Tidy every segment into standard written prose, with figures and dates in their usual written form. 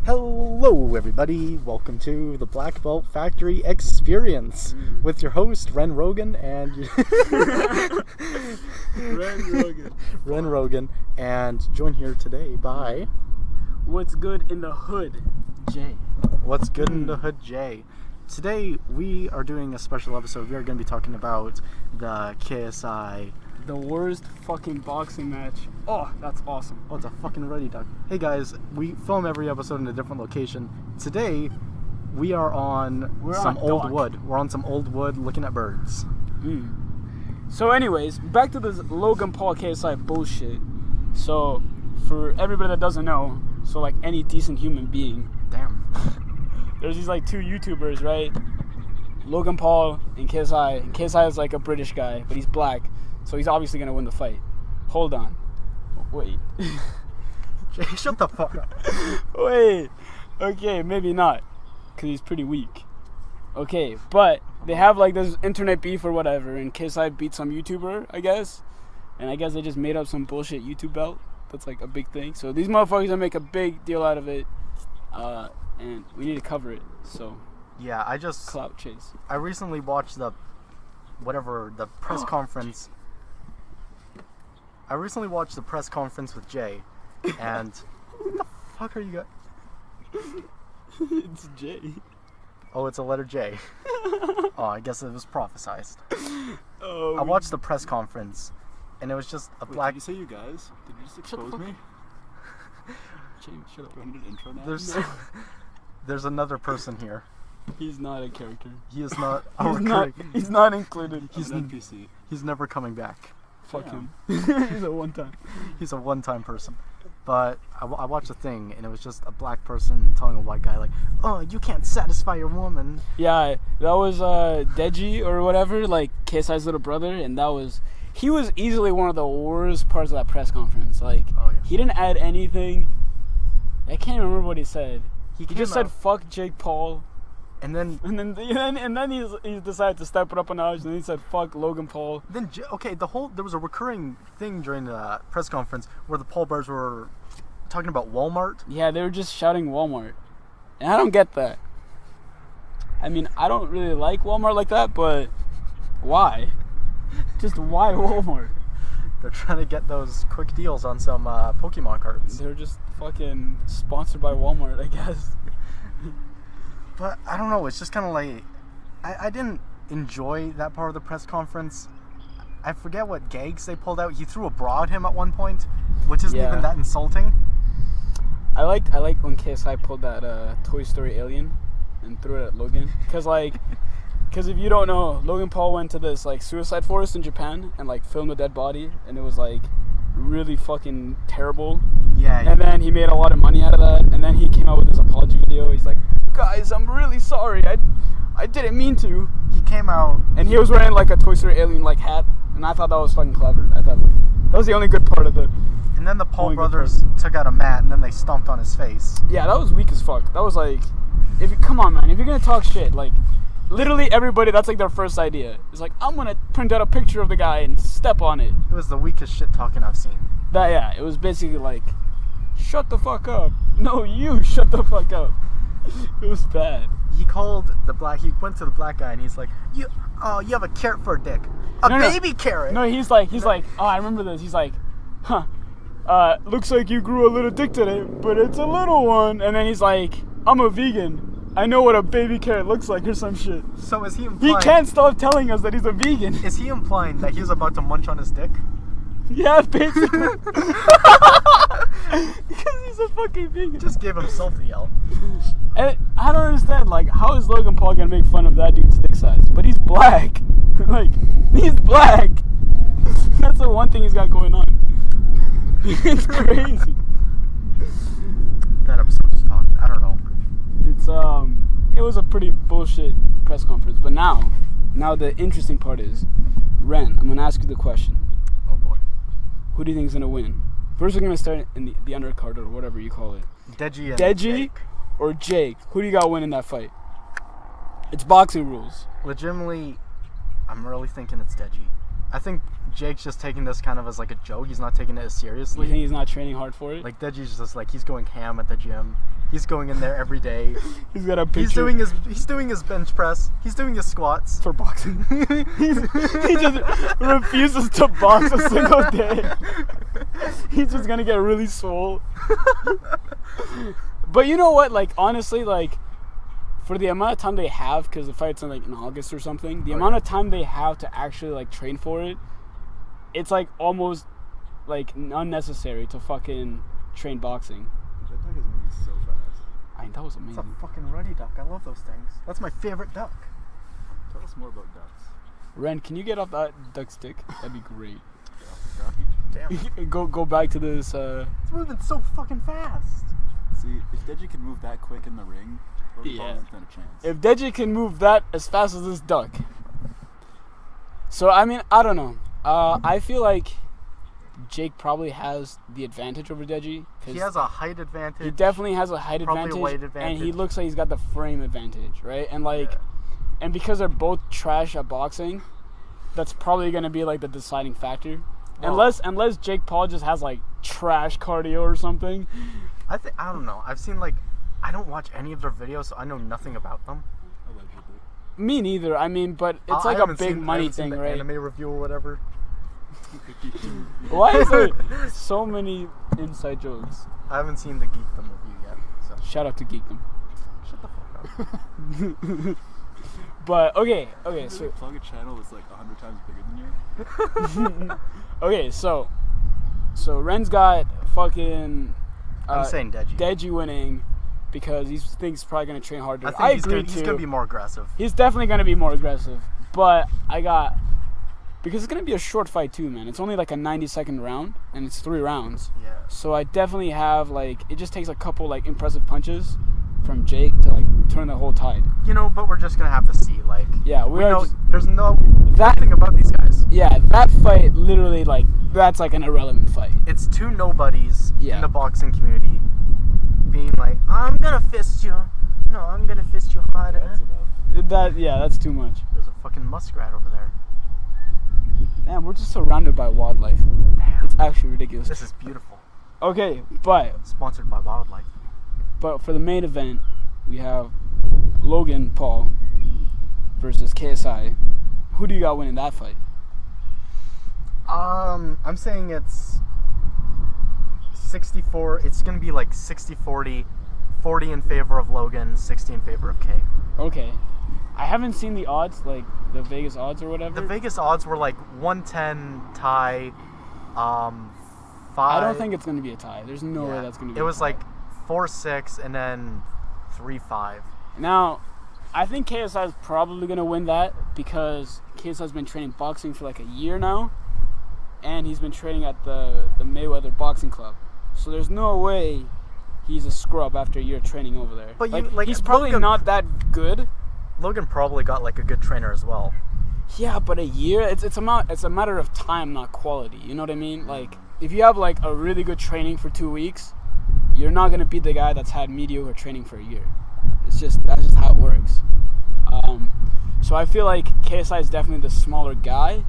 Hello everybody, welcome to the Black Belt Factory Experience with your host Ren Rogan and Ren Rogan, and joined here today by What's Good in the Hood, Jay. What's Good in the Hood, Jay. Today we are doing a special episode. We are going to be talking about the KSI. The worst fucking boxing match. Oh, that's awesome. Oh, it's a fucking ready duck. Hey guys, we film every episode in a different location. Today, we are on some old wood. We're on some old wood looking at birds. So anyways, back to this Logan Paul KSI bullshit. So, for everybody that doesn't know, so like any decent human being. Damn. There's these like two YouTubers, right? Logan Paul and KSI. And KSI is like a British guy, but he's black. So he's obviously going to win the fight. Hold on. Wait. Jay, shut the fuck up. Wait. Okay, maybe not. Because he's pretty weak. Okay, but they have like this internet beef or whatever. And KSI beat some YouTuber, I guess. And I guess they just made up some bullshit YouTube belt. That's like a big thing. So these motherfuckers are going to make a big deal out of it. And we need to cover it. So. Yeah, Clout chase. I recently watched the press conference. I recently watched the press conference with Jay, and what the fuck are you guys? It's J. Oh, it's a letter J. Oh, I guess it was prophesized. Oh, I watched the press conference, and it was just a black. Did you say you guys? Did you just expose me? James, shut up. You want an intro now? There's another person here. He's not a character. He is not. He's not included. He's an NPC. He's never coming back. Fuck him. He's a one-time. He's a one-time person. But I watched a thing, and it was just a black person telling a white guy, like, oh, you can't satisfy your woman. Yeah, that was Deji or whatever, like KSI's little brother, and he was easily one of the worst parts of that press conference. Like, He didn't add anything. I can't remember what he said. He just said, fuck Jake Paul. And then he decided to step it up a notch, and then he said fuck Logan Paul. Then there was a recurring thing during the press conference where the Paul Bears were talking about Walmart. Yeah, they were just shouting Walmart, and I don't get that. I mean, I don't really like Walmart like that, but why? Just why Walmart? They're trying to get those quick deals on some Pokemon cards. They're just fucking sponsored by Walmart, I guess. But I don't know, it's just kind of like, I didn't enjoy that part of the press conference. I forget what gags they pulled out. He threw a bra at him at one point, which isn't even that insulting. I liked when KSI pulled that Toy Story alien and threw it at Logan. Because if you don't know, Logan Paul went to this like suicide forest in Japan and like filmed a dead body, and it was like really fucking terrible. Yeah. And then he made a lot of money out of that, and then he came out with this apology video. He's like, guys, I'm really sorry. I didn't mean to. He came out, and he was wearing like a Toy Story alien like hat, and I thought that was fucking clever. I thought that was the only good part of the. And then the Paul brothers took out a mat, and then they stomped on his face. Yeah, that was weak as fuck. That was like, come on, man, if you're gonna talk shit, like, literally everybody, that's like their first idea. It's like, I'm gonna print out a picture of the guy and step on it. It was the weakest shit talking I've seen. It was basically like, shut the fuck up. No, you shut the fuck up. It was bad. He went to the black guy and he's like, you have a carrot for a dick. Baby carrot. No, he's like, oh, I remember this. He's like, looks like you grew a little dick today, but it's a little one. And then he's like, I'm a vegan. I know what a baby carrot looks like or some shit. So is he implying... He can't stop telling us that he's a vegan. Is he implying that he was about to munch on his dick? Yeah, basically. Because he's a fucking vegan. He just gave himself the L. And I don't understand, like, how is Logan Paul gonna make fun of that dude's dick size? But he's black. Like, he's black. That's the one thing he's got going on. It's crazy. That episode sucked. I don't know. It was a pretty bullshit press conference. But now the interesting part is, Ren, I'm gonna ask you the question. Oh boy. Who do you think is gonna win? First, we're gonna start in the undercard or whatever you call it. Deji or Jake. Who do you got winning that fight? It's boxing rules. Legitimately, I'm really thinking it's Deji. I think Jake's just taking this kind of as like a joke. He's not taking it as seriously. You think he's not training hard for it? Like Deji's just like, he's going ham at the gym. He's going in there every day. He's got a picture. He's doing his bench press. He's doing his squats for boxing. He just refuses to box a single day. He's just gonna get really swole. But you know what? Like honestly, like for the amount of time they have, because the fight's in like in August or something, the amount of time they have to actually like train for it, it's like almost like unnecessary to fucking train boxing. That duck is moving so fast. I mean, that was amazing. It's a fucking ruddy duck. I love those things. That's my favorite duck. Tell us more about ducks. Ren, can you get off that duck stick? That'd be great. Damn. Go back to this. It's moving so fucking fast. See, if Deji can move that quick in the ring, Logan Paul doesn't stand a chance. If Deji can move that as fast as this duck. So, I mean, I don't know. I feel like Jake probably has the advantage over Deji. He has a height advantage. He definitely has a height probably advantage. A weight advantage. And he looks like he's got the frame advantage, right? And like, and because they're both trash at boxing, that's probably going to be like the deciding factor. Oh. Unless Jake Paul just has like trash cardio or something. I don't know. I've seen like, I don't watch any of their videos, so I know nothing about them. Allegedly. Me neither. I mean, but it's like a big money thing, right? Anime review or whatever. Why is there so many inside jokes? I haven't seen the Geekdom review yet. So. Shout out to Geekdom. Shut the fuck up. But okay, so plug a channel that's like 100 times bigger than you. Okay, so Ren's got fucking. I'm saying Deji winning because he thinks he's probably gonna train harder. I think he's gonna be more aggressive. He's definitely gonna be more aggressive, but because it's gonna be a short fight too, man. It's only like a 90-second round, and it's 3 rounds. Yeah. So I definitely have like it just takes a couple like impressive punches from Jake to like turn the whole tide. You know, but we're just gonna have to see. Like. Yeah, there's nothing about these guys. Yeah, that fight literally like that's like an irrelevant fight. It's 2 nobodies in the boxing community being like, I'm gonna fist you. No, I'm gonna fist you harder. That's enough. That's too much. There's a fucking muskrat over there. Damn, we're just surrounded by wildlife. Damn. It's actually ridiculous. This is beautiful. Okay, but sponsored by wildlife. But for the main event, we have Logan Paul versus KSI. Who do you got winning that fight? I'm saying it's 64. It's gonna be like 60-40, 40 in favor of Logan, 60 in favor of K. Okay, I haven't seen the odds, like the Vegas odds or whatever. The Vegas odds were like 110 tie. 5. I don't think it's gonna be a tie. There's no way that's gonna be. It was like 4-6 and then 3-5. Now, I think KSI is probably gonna win that because KSI's been training boxing for like a year now, and he's been training at the Mayweather Boxing Club. So there's no way he's a scrub after a year training over there. But he's probably not that good. Logan probably got like a good trainer as well. Yeah, but a year, it's a matter of time, not quality. You know what I mean? Like if you have like a really good training for 2 weeks, you're not gonna beat the guy that's had mediocre training for a year. That's just how it works. So I feel like KSI is definitely the smaller guy,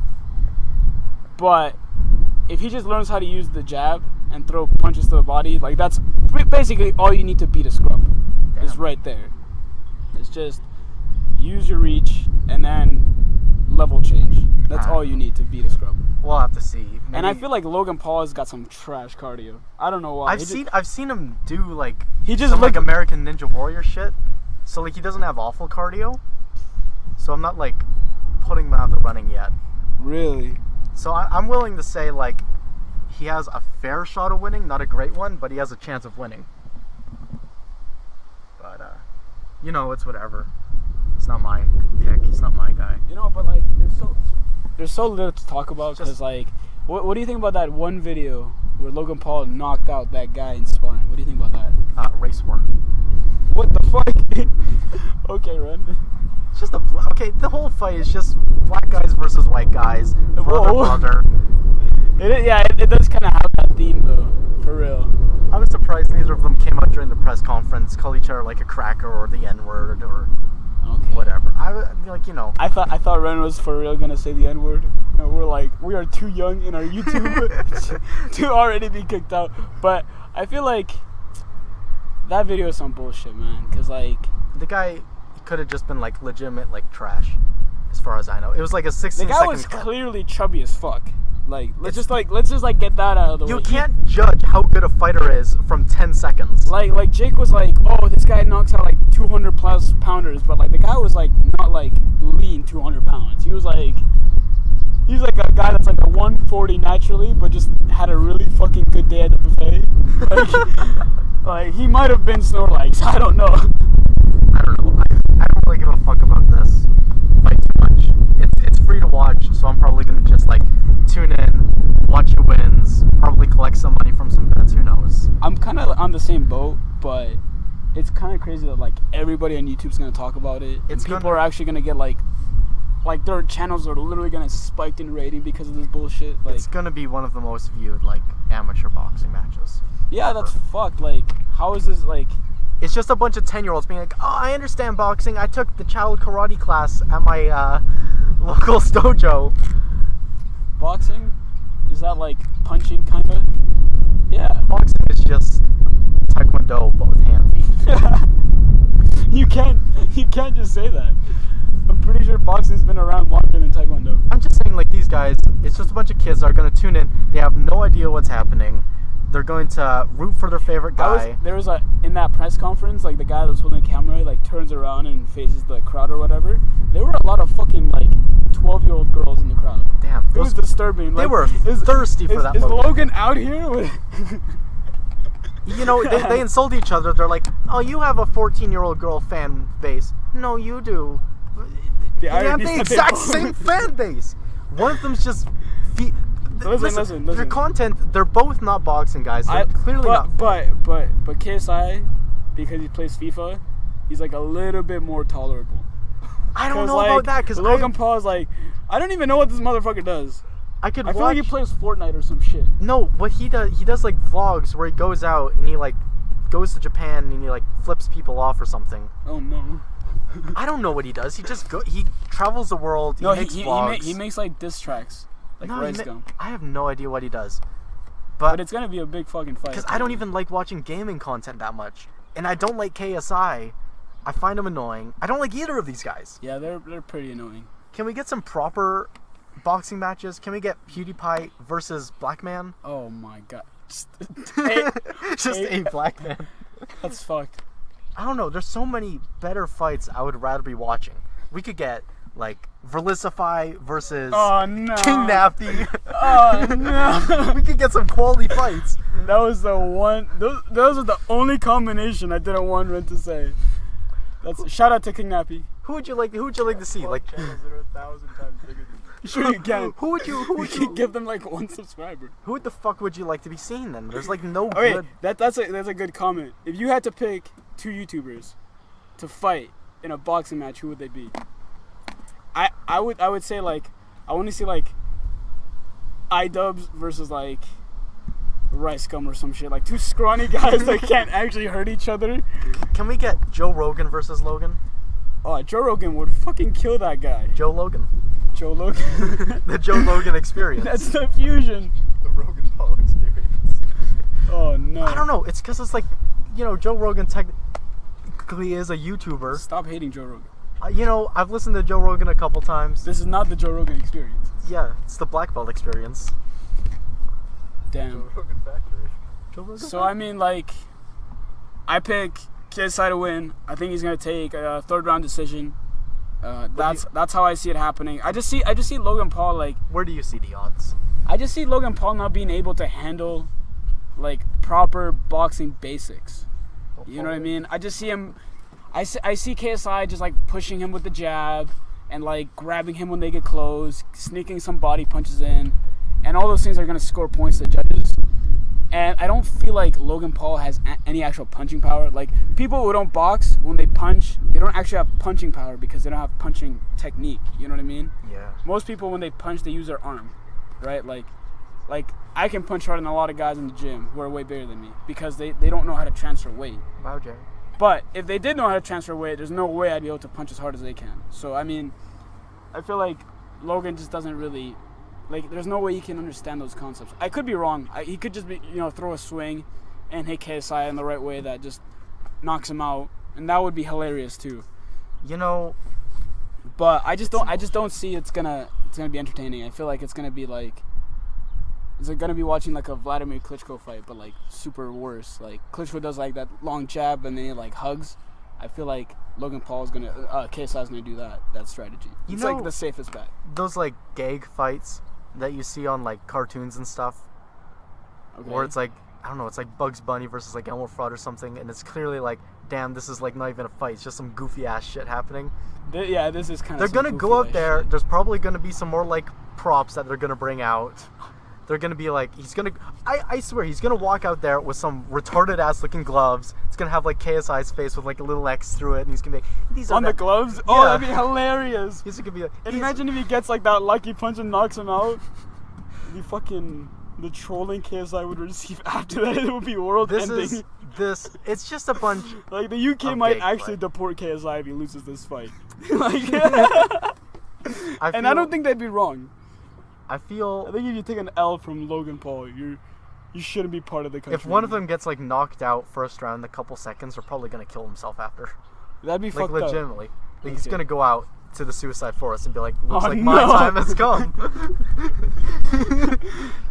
but if he just learns how to use the jab and throw punches to the body, like that's basically all you need to beat a scrub. Damn. Is right there. It's just use your reach and then level change. That's all you need to beat a scrub. We'll have to see. Maybe. And I feel like Logan Paul has got some trash cardio. I don't know why. I've seen him do like some like American Ninja Warrior shit. So like he doesn't have awful cardio. So I'm not like putting him out of the running yet. Really? So I'm willing to say like he has a fair shot of winning, not a great one, but he has a chance of winning. But you know, it's whatever. It's not my pick. He's not my guy. You know, but like there's so little to talk about because like what do you think about that one video where Logan Paul knocked out that guy in sparring? What do you think about that? Race war. What the fuck? Okay, Ren. It's just the whole fight is just black guys versus white guys, brother. It does kind of have that theme though, for real. I was surprised neither of them came out during the press conference, call each other like a cracker or the N-word or whatever. I thought Ren was for real gonna say the N-word. And we're like, we are too young in our YouTube to already be kicked out. But I feel like That video is some bullshit, man. Cause like the guy could have just been like legitimate like trash, as far as I know. It was like a 16 the guy second was clip. clearly chubby as fuck. Like let's just get that out of the way. You can't judge how good a fighter is from 10 seconds. Like Jake was like, oh, this guy knocks out like 200 plus pounders, but like the guy was like not like lean 200 pounds. He's like a guy that's like a 140 naturally, but just had a really fucking good day at the buffet. Like he might have been Snorlax. I don't know. I don't know. I don't really give a fuck about this fight too much. It's free to watch, so I'm probably gonna just like tune in, watch who wins, probably collect some money from some bets. Who knows? I'm kind of on the same boat, but it's kind of crazy that like everybody on YouTube's gonna talk about it. And people are actually gonna get like their channels are literally gonna spike in rating because of this bullshit. Like it's gonna be one of the most viewed like amateur boxing matches. Yeah, that's fucked. Like, how is this like? It's just a bunch of 10-year-olds being like, oh, I understand boxing. I took the child karate class at my local dojo. Boxing? Is that like punching, kind of? Yeah. Boxing is just taekwondo, but with hand feet. You can't just say that. I'm pretty sure boxing's been around longer than taekwondo. I'm just saying, like, these guys, it's just a bunch of kids that are going to tune in. They have no idea what's happening. They're going to root for their favorite guy. There was in that press conference, like the guy that was holding the camera, like turns around and faces the crowd or whatever. There were a lot of fucking like 12-year-old girls in the crowd. Damn, it was disturbing. They like, were thirsty for that. Is Logan out here? You know, they insult each other. They're like, "Oh, you have a 14-year-old girl fan base." No, you do. They have the exact same fan base. One of them's just. Listen. Their content, they're both not boxing guys. They're clearly not. But KSI, because he plays FIFA, he's like a little bit more tolerable. I don't know about that because Logan Paul is like, I don't even know what this motherfucker does. I feel like he plays Fortnite or some shit. No, what he does like vlogs where he goes out and he like goes to Japan and he like flips people off or something. Oh no. I don't know what he does. He travels the world. He makes vlogs. He makes like diss tracks. Like Rice Gum. I have no idea what he does. But it's gonna be a big fucking fight. Because I don't even like watching gaming content that much. And I don't like KSI. I find him annoying. I don't like either of these guys. Yeah, they're pretty annoying. Can we get some proper boxing matches? Can we get PewDiePie versus Black Man? Oh my god. Just a Black Man. That's fucked. I don't know. There's so many better fights I would rather be watching. We could get like Verlicify versus King Nappy. Oh no. We could get some quality fights. That was the one. Those are the only combination I didn't want Ren to say. Shout out to King Nappy. Who would you like to see? Like channels that are 1,000 times bigger than you. Sure you can. Who would you give them like 1 subscriber? Who the fuck would you like to be seeing then? There's like no good. That's a good comment. If you had to pick 2 YouTubers to fight in a boxing match, who would they be? I would say like I want to see like iDubbbz versus like Rice Gum or some shit, like 2 scrawny guys that can't actually hurt each other. Can we get Joe Rogan versus Logan? Oh, Joe Rogan would fucking kill that guy. Joe Logan. The Joe Logan experience. That's the fusion. The Logan Paul experience. Oh no. I don't know. It's because it's like, you know, Joe Rogan technically is a YouTuber. Stop hating Joe Rogan. You know, I've listened to Joe Rogan a couple times. This is not the Joe Rogan experience. Yeah, it's the black belt experience. Damn. Joe Rogan Factory. Joe Rogan so I mean, like, I pick KSI to win. I think he's gonna take a 3rd round decision. That's how I see it happening. I just see Logan Paul like. Where do you see the odds? I just see Logan Paul not being able to handle like proper boxing basics. You know what I mean? I just see him. I see KSI just like pushing him with the jab and like grabbing him when they get close, sneaking some body punches in, and all those things are gonna score points to the judges. And I don't feel like Logan Paul has any actual punching power. Like, people who don't box, when they punch, they don't actually have punching power because they don't have punching technique. You know what I mean? Yeah. Most people, when they punch, they use their arm, right? Like I can punch harder than a lot of guys in the gym who are way bigger than me because they don't know how to transfer weight. Wow, Jay. But if they did know how to transfer weight, there's no way I'd be able to punch as hard as they can. So, I mean, I feel like Logan just doesn't really... Like, there's no way he can understand those concepts. I could be wrong. He could just be, throw a swing and hit KSI in the right way that just... knocks him out, and that would be hilarious too. You know, but I just don't see it's gonna be entertaining. I feel like it's gonna be like, it's gonna be watching like a Vladimir Klitschko fight, but like super worse. Like Klitschko does like that long jab and then he like hugs. I feel like Logan Paul is gonna, KSI is gonna do that strategy. It's like the safest bet. Those like gag fights that you see on like cartoons and stuff, where it's like, I don't know, it's like Bugs Bunny versus like Elmer Fudd or something, and it's clearly like, damn, this is like not even a fight. It's just some goofy ass shit happening. This is kind of. They're gonna go out there. Shit. There's probably gonna be some more like props that they're gonna bring out. They're gonna be like, I swear, he's gonna walk out there with some retarded ass looking gloves. It's gonna have like KSI's face with like a little X through it, and he's gonna be these on the gloves. Yeah. Oh, that'd be hilarious. He's gonna be like, and imagine if he gets like that lucky punch and knocks him out. The trolling KSI would receive after that, it would be world ending. It's just a bunch. Like the UK might actually deport KSI if he loses this fight. Like, and I don't think they'd be wrong. I think if you take an L from Logan Paul, you shouldn't be part of the country. If one of them gets like knocked out first round in a couple seconds, they're probably gonna kill himself after. That'd be fucked legitimately. up. Like, he's gonna go out to the suicide forest and be like, looks like my time has come.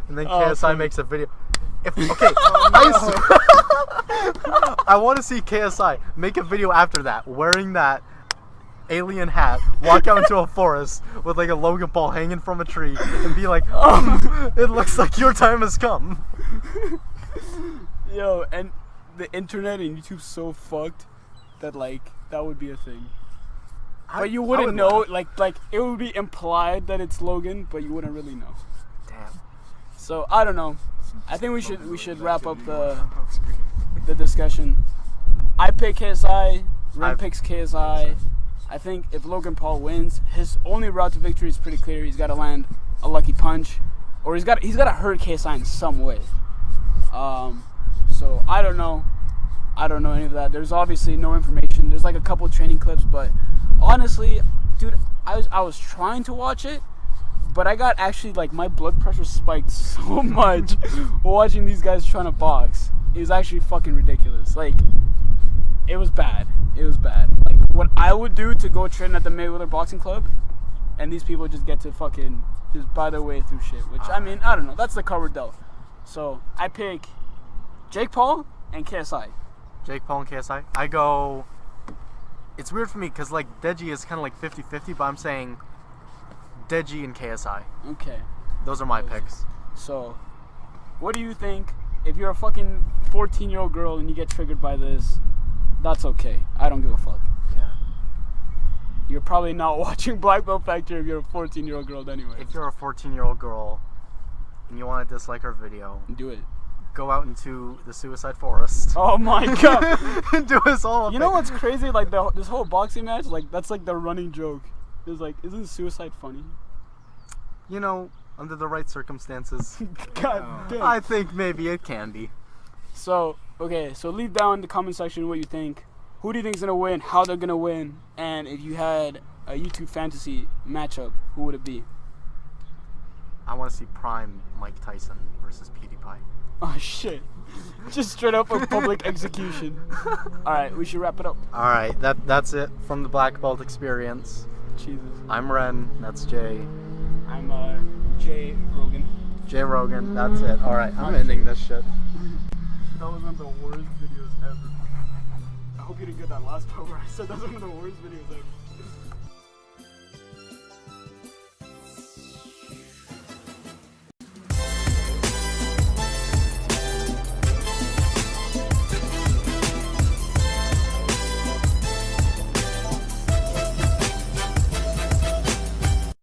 And then KSI makes a video. I want to see KSI make a video after that, wearing that alien hat, walk out into a forest with like a Logan Paul hanging from a tree, and be like, it looks like your time has come. Yo, and the internet and YouTube's so fucked that like that would be a thing. But you wouldn't know, like it would be implied that it's Logan, but you wouldn't really know. Damn. So I don't know. I think we should wrap up the discussion. I pick KSI. Ren picks KSI. I think if Logan Paul wins, his only route to victory is pretty clear. He's got to land a lucky punch, or he's got to hurt KSI in some way. So I don't know any of that. There's obviously no information. There's like a couple training clips, but honestly, dude, I was trying to watch it, but I got actually like my blood pressure spiked so much watching these guys trying to box. It was actually fucking ridiculous. Like, it was bad. Like, what I would do to go train at the Mayweather Boxing Club, and these people just get to fucking just buy their way through shit. Which, I mean, I don't know. That's the card we're dealt. So I pick Jake Paul and KSI. Jake Paul and KSI. I go. It's weird for me because like Deji is kind of like 50-50, but I'm saying Deji and KSI. Okay. Those are my picks. So, what do you think? If you're a fucking 14-year-old girl and you get triggered by this, that's okay. I don't give a fuck. Yeah. You're probably not watching Black Belt Factory if you're a 14-year-old girl anyway. If you're a 14-year-old girl and you want to dislike our video, do it. Go out into the suicide forest. Oh my god. And do us all. You know what's crazy? Like this whole boxing match, like that's like the running joke. It's like, isn't suicide funny? You know, under the right circumstances. God damn. I think maybe it can be. So, okay, so leave down in the comment section what you think. Who do you think is going to win? How they're going to win? And if you had a YouTube fantasy matchup, who would it be? I want to see Prime Mike Tyson versus PewDiePie. Oh, shit. Just straight up a public execution. All right, we should wrap it up. All right, that's it from the Black Belt Experience. Jesus. I'm Ren. That's Jay. I'm Jay Rogan. Jay Rogan. That's it. All right, I'm ending this shit. That was one of the worst videos ever. I hope you didn't get that last part where I said that was one of the worst videos ever.